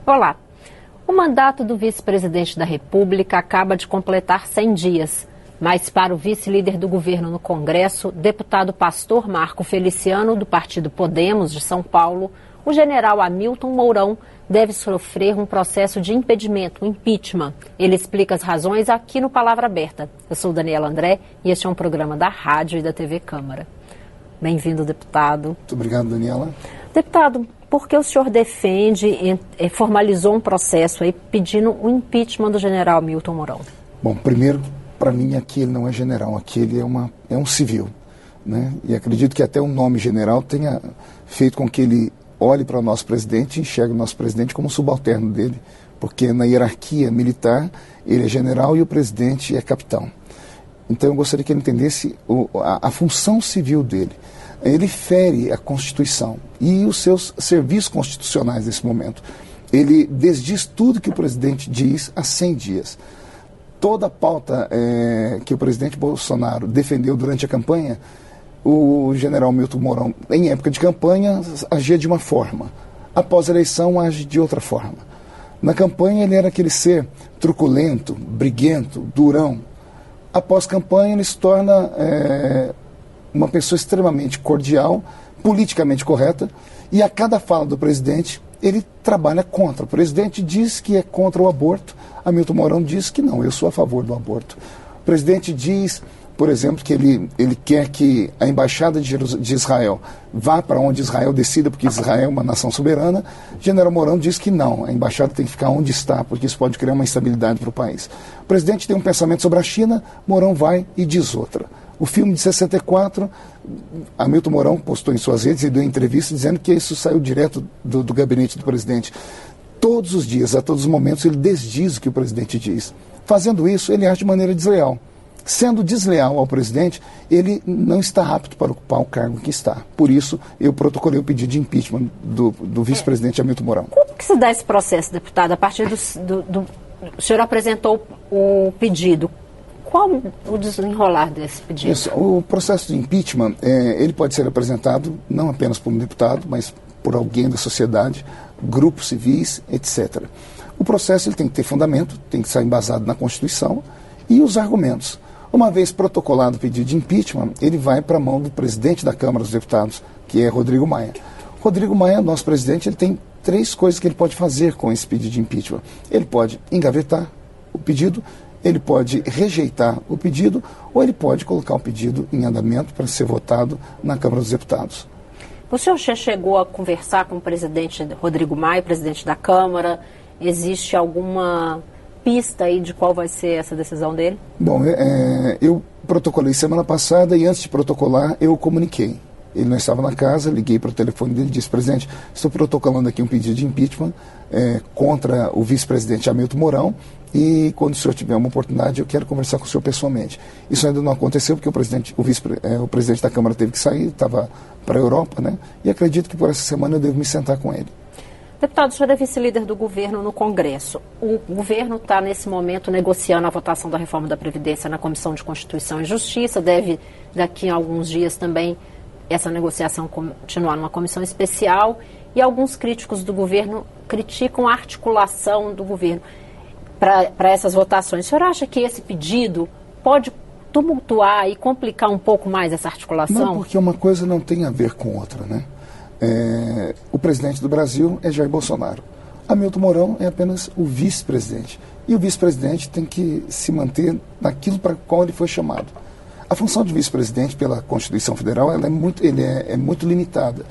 Olá. O mandato do vice-presidente da República acaba de completar 100 dias. Mas para o vice-líder do governo no Congresso, deputado Pastor Marco Feliciano, do partido Podemos, de São Paulo, o general Hamilton Mourão deve sofrer um processo de impedimento, um impeachment. Ele explica as razões aqui no Palavra Aberta. Eu sou Daniela André e este é um programa da Rádio e da TV Câmara. Bem-vindo, deputado. Muito obrigado, Daniela. Deputado, por que o senhor defende, formalizou um processo aí pedindo o impeachment do general Hamilton Mourão? Bom, primeiro, para mim aqui ele não é general, aqui ele é um civil, né? E acredito que até o nome general tenha feito com que ele olhe para o nosso presidente e enxergue o nosso presidente como subalterno dele, porque na hierarquia militar ele é general e o presidente é capitão. Então eu gostaria que ele entendesse a função civil dele. Ele fere a Constituição e os seus serviços constitucionais nesse momento. Ele desdiz tudo que o presidente diz há 100 dias. Toda a pauta que o presidente Bolsonaro defendeu durante a campanha, o general Hamilton Mourão, em época de campanha, agia de uma forma. Após a eleição, age de outra forma. Na campanha, ele era aquele ser truculento, briguento, durão. Após campanha, ele se torna uma pessoa extremamente cordial, politicamente correta, e a cada fala do presidente, ele trabalha contra. O presidente diz que é contra o aborto, Hamilton Mourão diz que não, eu sou a favor do aborto. O presidente diz, por exemplo, que ele quer que a embaixada de Israel vá para onde Israel decida, porque Israel é uma nação soberana. General Mourão diz que não, a embaixada tem que ficar onde está, porque isso pode criar uma instabilidade para o país. O presidente tem um pensamento sobre a China, Mourão vai e diz outra. O filme de 64, Hamilton Mourão postou em suas redes e deu entrevista dizendo que isso saiu direto do gabinete do presidente. Todos os dias, a todos os momentos, ele desdiz o que o presidente diz. Fazendo isso, ele age de maneira desleal. Sendo desleal ao presidente, ele não está apto para ocupar o cargo que está. Por isso, eu protocolei o pedido de impeachment do vice-presidente Hamilton Mourão. Como que se dá esse processo, deputado? A partir o senhor apresentou o pedido. Qual o desenrolar desse pedido? Isso, o processo de impeachment, ele pode ser apresentado não apenas por um deputado, mas por alguém da sociedade, grupos civis, etc. O processo ele tem que ter fundamento, tem que ser embasado na Constituição e os argumentos. Uma vez protocolado o pedido de impeachment, ele vai para a mão do presidente da Câmara dos Deputados, que é Rodrigo Maia. Rodrigo Maia, nosso presidente, ele tem 3 coisas que ele pode fazer com esse pedido de impeachment. Ele pode engavetar o pedido, ele pode rejeitar o pedido ou ele pode colocar o pedido em andamento para ser votado na Câmara dos Deputados. O senhor já chegou a conversar com o presidente Rodrigo Maia, presidente da Câmara? Existe alguma pista aí de qual vai ser essa decisão dele? Bom, eu protocolei semana passada e antes de protocolar eu comuniquei. Ele não estava na casa, liguei para o telefone dele e disse: presidente, estou protocolando aqui um pedido de impeachment contra o vice-presidente Hamilton Mourão e quando o senhor tiver uma oportunidade eu quero conversar com o senhor pessoalmente. Isso ainda não aconteceu porque o presidente da Câmara teve que sair, estava para a Europa, né? E acredito que por essa semana eu devo me sentar com ele. Deputado, o senhor é vice-líder do governo no Congresso. O governo está, nesse momento, negociando a votação da reforma da Previdência na Comissão de Constituição e Justiça. Deve, daqui a alguns dias, também essa negociação continuar numa comissão especial. E alguns críticos do governo criticam a articulação do governo para essas votações. O senhor acha que esse pedido pode tumultuar e complicar um pouco mais essa articulação? Não, porque uma coisa não tem a ver com outra, né? O presidente do Brasil é Jair Bolsonaro. Hamilton Mourão é apenas o vice-presidente. E o vice-presidente tem que se manter naquilo para qual ele foi chamado. A função de vice-presidente pela Constituição Federal ela é muito limitada.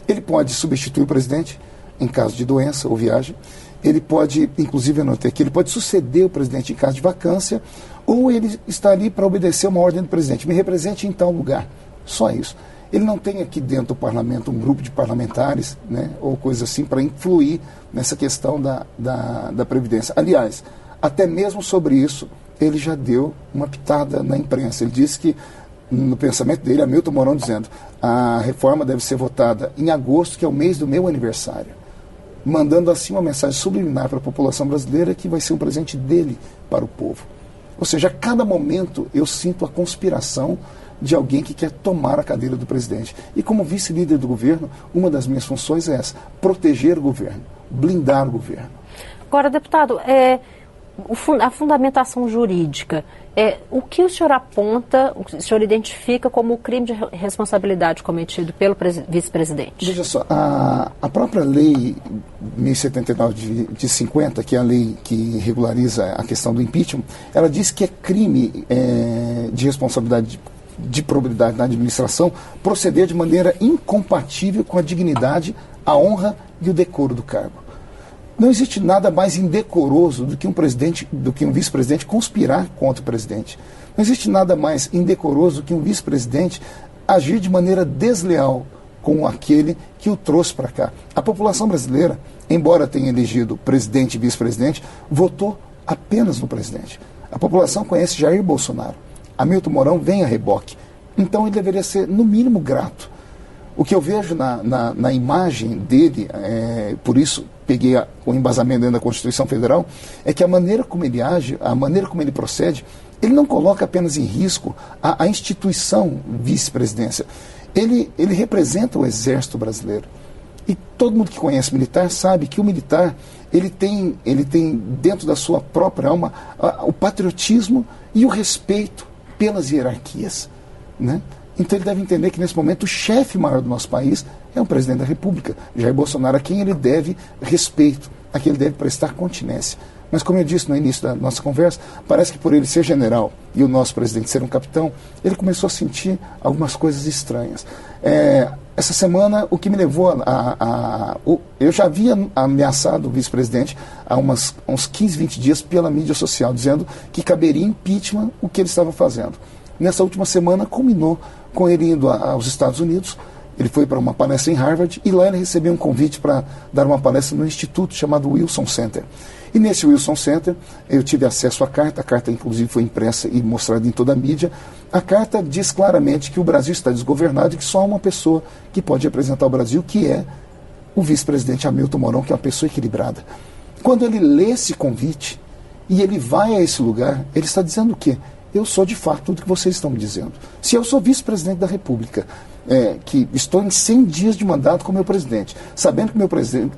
Ele pode substituir o presidente em caso de doença ou viagem. Ele pode, inclusive eu notei aqui, ele pode suceder o presidente em caso de vacância, ou ele está ali para obedecer uma ordem do presidente. Me represente em tal lugar. Só isso. Ele não tem aqui dentro do parlamento um grupo de parlamentares, né, ou coisa assim, para influir nessa questão da Previdência. Aliás, até mesmo sobre isso, ele já deu uma pitada na imprensa. Ele disse que, no pensamento dele, Hamilton Mourão dizendo a reforma deve ser votada em agosto, que é o mês do meu aniversário, mandando assim uma mensagem subliminar para a população brasileira que vai ser um presente dele para o povo. Ou seja, a cada momento eu sinto a conspiração de alguém que quer tomar a cadeira do presidente. E como vice-líder do governo, uma das minhas funções é essa, proteger o governo. blindar o governo. Agora, deputado, a fundamentação jurídica, o que o senhor aponta, o senhor identifica como o crime de responsabilidade cometido pelo vice-presidente? Veja só, a própria lei 1079 de 50, que é a lei que regulariza a questão do impeachment, ela diz que é crime de responsabilidade de probidade na administração proceder de maneira incompatível com a dignidade, a honra e o decoro do cargo. Não existe nada mais indecoroso do que um vice-presidente conspirar contra o presidente. Não existe nada mais indecoroso do que um vice-presidente agir de maneira desleal com aquele que o trouxe para cá. A população brasileira, embora tenha elegido presidente e vice-presidente, votou apenas no presidente. A população conhece Jair Bolsonaro. Hamilton Mourão vem a reboque. Então ele deveria ser, no mínimo, grato. O que eu vejo na imagem dele, por isso peguei o embasamento dentro da Constituição Federal, é que a maneira como ele age, a maneira como ele procede, ele não coloca apenas em risco a instituição vice-presidência. Ele representa o Exército brasileiro. E todo mundo que conhece militar sabe que o militar ele tem dentro da sua própria alma o patriotismo e o respeito pelas hierarquias, né? Então ele deve entender que nesse momento o chefe maior do nosso país é o presidente da República, Jair Bolsonaro, a quem ele deve respeito, a quem ele deve prestar continência. Mas como eu disse no início da nossa conversa, parece que por ele ser general e o nosso presidente ser um capitão, ele começou a sentir algumas coisas estranhas. Essa semana, o que me levou eu já havia ameaçado o vice-presidente há uns 15, 20 dias pela mídia social, dizendo que caberia impeachment o que ele estava fazendo. Nessa última semana, culminou com ele indo aos Estados Unidos. Ele foi para uma palestra em Harvard e lá ele recebeu um convite para dar uma palestra no instituto chamado Wilson Center. E nesse Wilson Center eu tive acesso à carta, a carta inclusive foi impressa e mostrada em toda a mídia. A carta diz claramente que o Brasil está desgovernado e que só há uma pessoa que pode representar o Brasil, que é o vice-presidente Hamilton Mourão, que é uma pessoa equilibrada. Quando ele lê esse convite e ele vai a esse lugar, ele está dizendo o quê? Eu sou de fato tudo que vocês estão me dizendo. Se eu sou vice-presidente da República, que estou em 100 dias de mandato com o meu presidente, sabendo que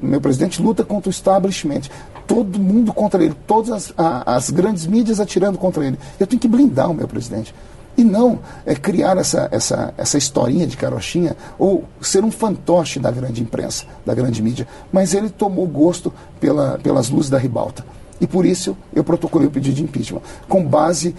meu presidente luta contra o establishment, todo mundo contra ele, todas as grandes mídias atirando contra ele, eu tenho que blindar o meu presidente. E não criar essa historinha de carochinha ou ser um fantoche da grande imprensa, da grande mídia. Mas ele tomou gosto pelas luzes da ribalta. E por isso eu protocolei o pedido de impeachment, com base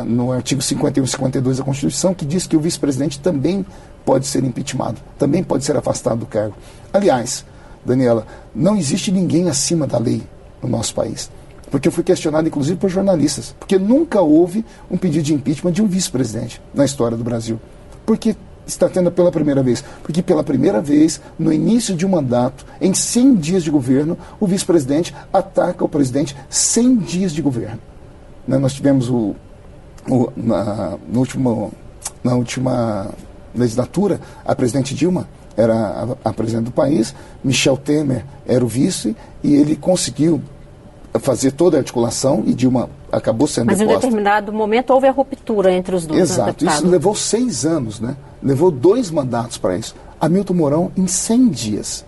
no artigo 51 e 52 da Constituição, que diz que o vice-presidente também pode ser impeachmentado, também pode ser afastado do cargo. Aliás, Daniela, não existe ninguém acima da lei no nosso país. Porque eu fui questionado, inclusive, por jornalistas. Porque nunca houve um pedido de impeachment de um vice-presidente na história do Brasil. Porque está tendo pela primeira vez. Porque pela primeira vez, no início de um mandato, em 100 dias de governo, o vice-presidente ataca o presidente 100 dias de governo. Nós tivemos na última legislatura, a presidente Dilma era a presidente do país, Michel Temer era o vice, e ele conseguiu fazer toda a articulação e Dilma acabou sendo deposta. Mas em determinado momento houve a ruptura entre os dois. Exato, isso levou 6 anos, né? Levou 2 mandatos para isso. Hamilton Mourão, em 100 dias,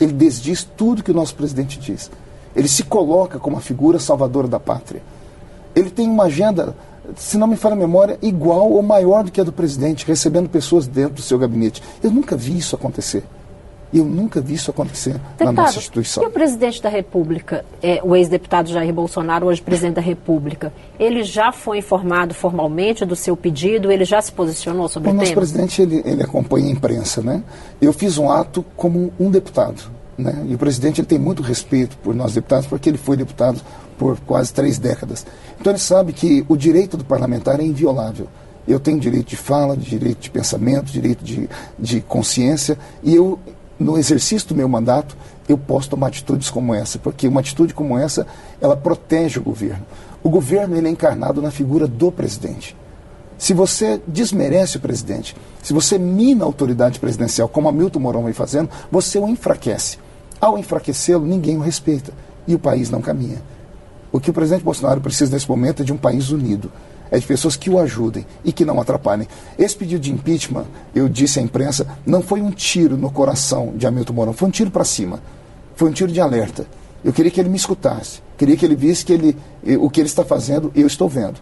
ele desdiz tudo que o nosso presidente diz. Ele se coloca como a figura salvadora da pátria. Ele tem uma agenda, se não me falha a memória, igual ou maior do que a do presidente, recebendo pessoas dentro do seu gabinete. Eu nunca vi isso acontecer. Eu nunca vi isso acontecer deputado, na nossa instituição. E o presidente da República, o ex-deputado Jair Bolsonaro, hoje presidente da República, ele já foi informado formalmente do seu pedido? Ele já se posicionou sobre o tema? O nosso presidente, ele acompanha a imprensa, né? Eu fiz um ato como um deputado, né? E o presidente ele tem muito respeito por nós deputados, porque ele foi deputado por quase 3 décadas. Então ele sabe que o direito do parlamentar é inviolável. Eu tenho direito de fala, direito de pensamento, direito de consciência, e eu, no exercício do meu mandato, eu posso tomar atitudes como essa, porque uma atitude como essa, ela protege o governo. O governo ele é encarnado na figura do presidente. Se você desmerece o presidente, se você mina a autoridade presidencial, como Hamilton Mourão vem fazendo, você o enfraquece. Ao enfraquecê-lo, ninguém o respeita e o país não caminha. O que o presidente Bolsonaro precisa nesse momento é de um país unido. é de pessoas que o ajudem e que não atrapalhem. Esse pedido de impeachment, eu disse à imprensa, não foi um tiro no coração de Hamilton Mourão, foi um tiro para cima, foi um tiro de alerta. Eu queria que ele me escutasse, queria que ele visse que o que ele está fazendo, eu estou vendo.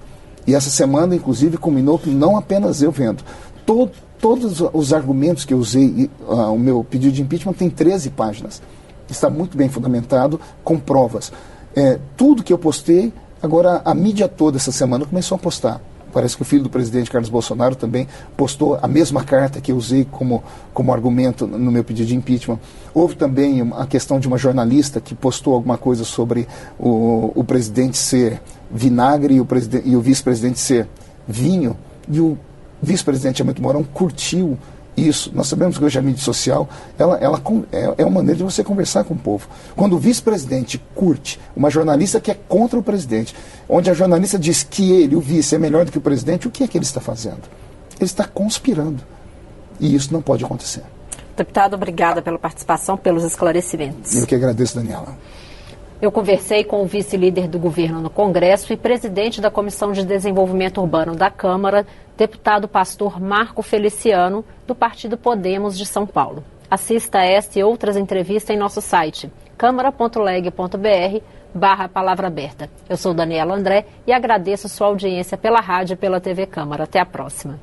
E essa semana, inclusive, culminou que não apenas eu vendo. Todos os argumentos que eu usei, o meu pedido de impeachment tem 13 páginas. Está muito bem fundamentado, com provas. Tudo que eu postei, agora a mídia toda essa semana começou a postar. Parece que o filho do presidente Carlos Bolsonaro também postou a mesma carta que eu usei como argumento no meu pedido de impeachment. Houve também a questão de uma jornalista que postou alguma coisa sobre o presidente ser vinagre e o vice-presidente ser vinho, e o vice-presidente Hamilton Mourão curtiu isso. Nós sabemos que hoje a mídia social é uma maneira de você conversar com o povo. Quando o vice-presidente curte uma jornalista que é contra o presidente, onde a jornalista diz que ele, o vice, é melhor do que o presidente, o que é que ele está fazendo? Ele está conspirando. E isso não pode acontecer. Deputado, obrigada pela participação, pelos esclarecimentos. Eu que agradeço, Daniela. Eu conversei com o vice-líder do governo no Congresso e presidente da Comissão de Desenvolvimento Urbano da Câmara, deputado pastor Marco Feliciano, do Partido Podemos de São Paulo. Assista a esta e outras entrevistas em nosso site, câmara.leg.br/palavra aberta. Eu sou Daniela André e agradeço sua audiência pela rádio e pela TV Câmara. Até a próxima.